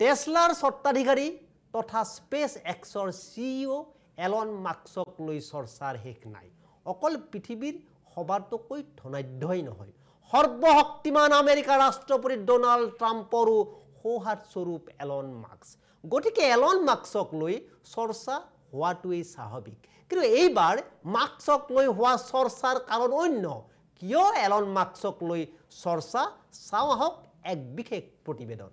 টেসলাৰ স্বত্বাধিকাৰী তথা স্পেচ এক্সৰ CEO এলন মাস্কক লৈ চৰ্চাৰ শেষ নাই। অকল পৃথিৱীৰ সবাতোকৈ ধনাঢ্যই নহয়, সৰ্বশক্তিমান আমেৰিকাৰ ৰাষ্ট্ৰপতি ডোনাল্ড ট্ৰাম্পৰো সৌহাৰ্দস্বৰূপ এলন মাস্ক। গতিকে এলন মাস্কক লৈ চৰ্চা হোৱাটোৱেই স্বাভাৱিক। কিন্তু এইবাৰ মাস্কক লৈ হোৱা চৰ্চাৰ কাৰণ অন্য। কিয় এলন মাস্কক লৈ চৰ্চা? চাওঁ আহক এক বিশেষ প্ৰতিবেদন।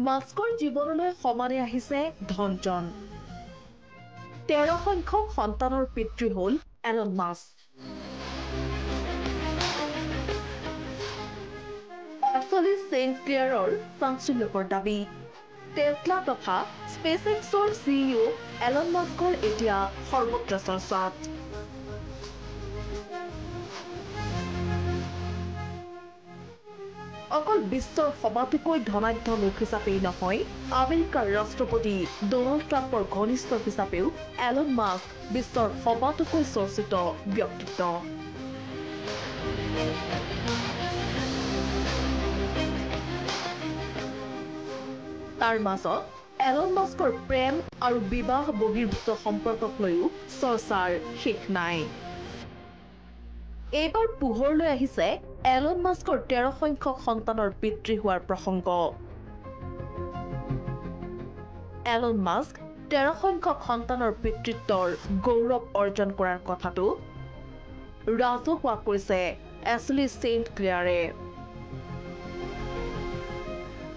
মাস্কৰ জীৱনলৈ সমানে আহিছে ধনজন। 13 সংখ্যক সন্তানৰ পিতৃ হ'ল এলন মাস্ক। অ্যাপলে চেইণ্ট ক্লেয়াৰৰ চাঞ্চল্যকৰ দাবী। টেসলা তথা স্পেচ এক্সৰ CEO এলন মাস্কৰ এতিয়া সৰ্বত্ৰ চৰ্চাত। অকল বিশ্বৰ সবাতোকৈ ধনাঢ্য লোক হিচাপেই নহয়, আমেৰিকাৰ ৰাষ্ট্ৰপতি ডোনাল্ড ট্ৰাম্পৰ ঘনিষ্ঠ হিচাপেও এলন মাস্ক বিশ্বৰ সবাতোকৈ চৰ্চিত ব্যক্তিত্ব। তাৰ মাজত এলন মাস্কৰ প্ৰেম আৰু বিবাহ বহিৰ্ভূত সম্পৰ্কক লৈও চৰ্চাৰ শেষ নাই। এইবাৰ পোহৰলৈ আহিছে এলন মাস্কৰ 13 সংখ্যক সন্তানৰ পিতৃ হোৱাৰ প্ৰসংগ। এলন মাস্ক 13 সংখ্যক সন্তানৰ পিতৃত্বৰ গৌৰৱ অৰ্জন কৰাৰ কথাটো ৰাজহুৱা কৰিছে এছলি চেইণ্ট ক্লেয়াৰে।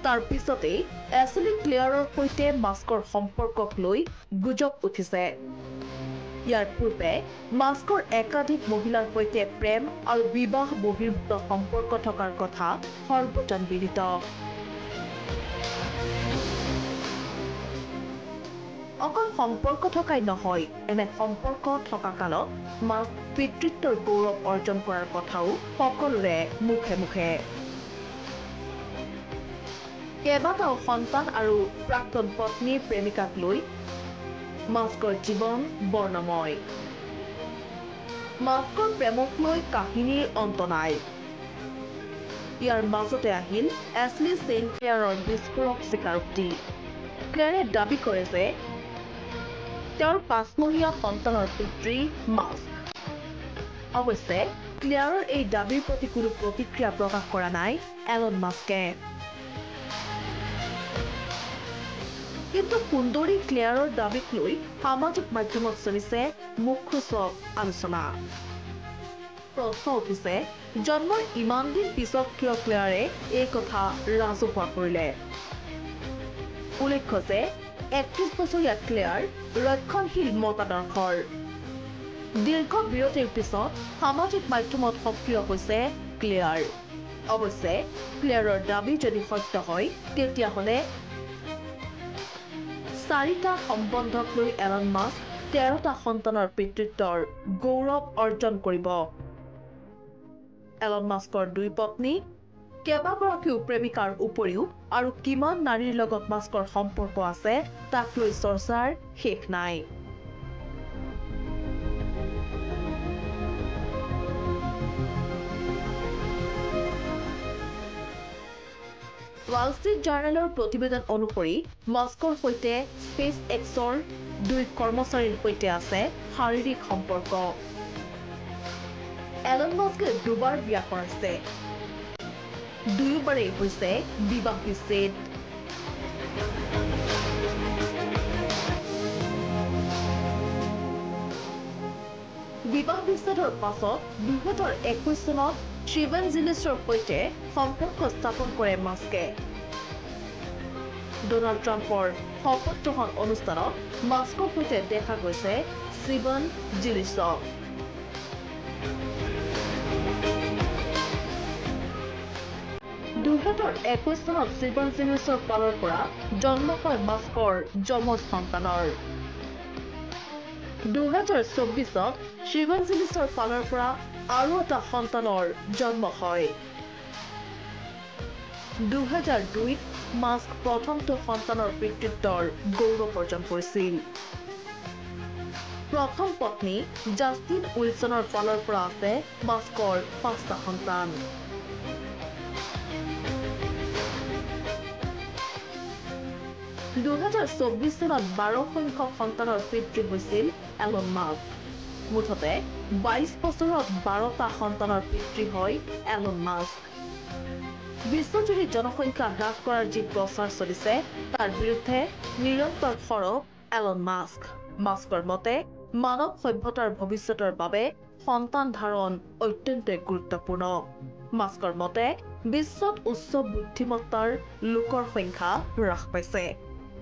তাৰ পিছতেই এছলি ক্লেয়াৰৰ সৈতে মাস্কৰ সম্পৰ্কক লৈ গুজব উঠিছে। ইয়াৰ পূৰ্বে মাস্কৰ একাধিক মহিলাৰ সৈতে প্ৰেম আৰু বিবাহ বহিৰ্ভূত সম্পৰ্ক থকাৰ কথা সৰ্বজনবিদিত। অকল সম্পৰ্ক থকাই নহয়, এনে সম্পৰ্ক থকা কালত মাস্ক পিতৃত্বৰ গৌৰৱ অৰ্জন কৰাৰ কথাও সকলোৰে মুখে মুখে। কেইবাটাও সন্তান আৰু প্ৰাক্তন পত্নীৰ প্ৰেমিকাক লৈ মাস্কৰ জীৱন বৰ্ণময়। মাস্কৰ প্ৰেমক লৈ কাহিনীৰ অন্ত নাই। ইয়াৰ মাজতে আহিল এছলি চেইণ্ট ক্লেয়াৰৰ বিস্ফোৰক স্বীকাৰোক্তি। ক্লেয়াৰে দাবী কৰে যে তেওঁৰ 5মহীয়া সন্তানৰ পিতৃ মাস্ক। অৱশ্যে ক্লেয়াৰৰ এই দাবীৰ প্ৰতি কোনো প্ৰতিক্ৰিয়া প্ৰকাশ কৰা নাই এলন মাস্কে। কিন্তু সুন্দৰী ক্লেয়াৰৰ দাবীক লৈ সামাজিক মাধ্যমত চলিছে মুখৰোচক আলোচনা। প্ৰশ্ন উঠিছে, জন্মৰ ইমান দিন পিছত কিয় ক্লেয়াৰে এই কথা ৰাজহুৱা কৰিলে? উল্লেখ্য যে 31 বছৰীয়া ক্লেয়াৰ ৰক্ষণশীল মতাদৰ্শৰ। দীৰ্ঘ বিৰতিৰ পিছত সামাজিক মাধ্যমত সক্ৰিয় হৈছে ক্লেয়াৰ। অৱশ্যে ক্লেয়াৰৰ দাবী যদি সত্য হয়, তেতিয়াহ'লে 4টা সম্বন্ধক লৈ এলন মাস্ক 13টা সন্তানৰ পিতৃত্বৰ গৌৰৱ অৰ্জন কৰিব। এলন মাস্কৰ 2 পত্নী, কেইবাগৰাকীও প্ৰেমিকাৰ উপৰিও আৰু কিমান নাৰীৰ লগত মাস্কৰ সম্পৰ্ক আছে তাক লৈ চৰ্চাৰ শেষ নাই। ৱাল ষ্ট্ৰীট জাৰ্নেলৰ প্ৰতিবেদন অনুসৰি মাস্কৰ সৈতে স্পেচ এক্সৰ 2 কৰ্মচাৰীৰ সৈতে আছে শাৰীৰিক সম্পৰ্ক। এলন মাস্কে 2বাৰ বিয়া কৰাইছে। দুয়োবাৰেই হৈছে বিবাহ বিচ্ছেদ। বিবাহ বিচ্ছেদৰ পাছত 2021 চনত ইভেঞ্জেলিষ্টৰ সৈতে সম্পৰ্ক স্থাপন কৰে মাস্কে। ডোনাল্ড ট্ৰাম্পৰ শপত গ্ৰহণ অনুষ্ঠানত মাস্কৰ সৈতে দেখা গৈছে ইভেঞ্জেলিষ্টক। চনত ইভেঞ্জেলিষ্টৰ ফালৰ পৰা জন্ম হয় মাস্কৰ যমজ সন্তানৰ। 2024ত ইভেঞ্জেলিষ্টৰ ফালৰ পৰা আৰু এটা সন্তানৰ জন্ম হয়। 2002ত মাস্ক প্ৰথমটো সন্তানৰ পিতৃত্বৰ গৌৰৱ অৰ্জন কৰিছিল। প্ৰথম পত্নী জাষ্টিন উইলছনৰ ফালৰ পৰা আছে মাস্কৰ 5টা সন্তান। (2024) চনত 12 সংখ্যক সন্তানৰ পিতৃ হৈছিল এলন মাস্ক। মুঠতে 22 বছৰত 12টা সন্তানৰ পিতৃ হয় এলন মাস্ক। বিশ্বজুৰি জনসংখ্যা হ্ৰাস কৰাৰ যি প্ৰচাৰ চলিছে তাৰ বিৰুদ্ধে নিৰন্তৰ সৰব এলন মাস্ক। মাস্কৰ মতে মানৱ সভ্যতাৰ ভৱিষ্যতৰ বাবে সন্তান ধাৰণ অত্যন্ত গুৰুত্বপূৰ্ণ। মাস্কৰ মতে বিশ্বত উচ্চ বুদ্ধিমত্তাৰ লোকৰ সংখ্যা হ্ৰাস পাইছে।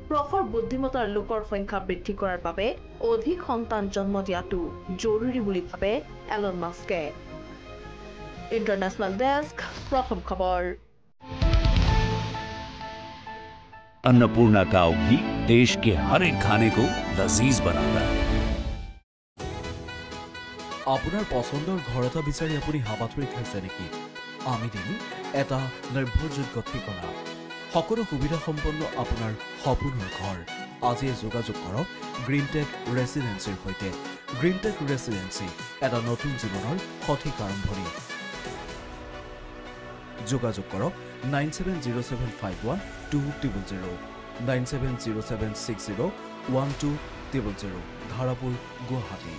প্ৰখৰ বুদ্ধিমত্তাৰ লোকৰ সংখ্যা বৃদ্ধি কৰাৰ বাবে অধিক সন্তান জন্ম দিয়াটো জৰুৰী বুলি ভাবে এলন মাস্কে। इंटरनेशनल डेस्क प्रथम खबर। अन्नपूर्णा काव घी देश के हर एक खाने को लजीज बनाता है। আপোনাৰ পছন্দৰ ঘৰ এটা বিচাৰি আপুনি হাবাথুৰি খাইছে নেকি? আমি দিম এটা নিৰ্ভৰযোগ্য ঠিকনা, সকলো সুবিধা সম্পন্ন আপোনাৰ সপোনৰ ঘৰ। আজিয়ে যোগাযোগ কৰক গ্ৰীণটেক ৰেচিডেন্সিৰ সৈতে। গ্ৰীণটেক ৰেচিডেন্সি এটা নতুন জীৱনৰ সঠিক আৰম্ভণি। যোগাযোগ কৰক 9707512000 9707601200 ধাৰাপুৰ, গুৱাহাটী।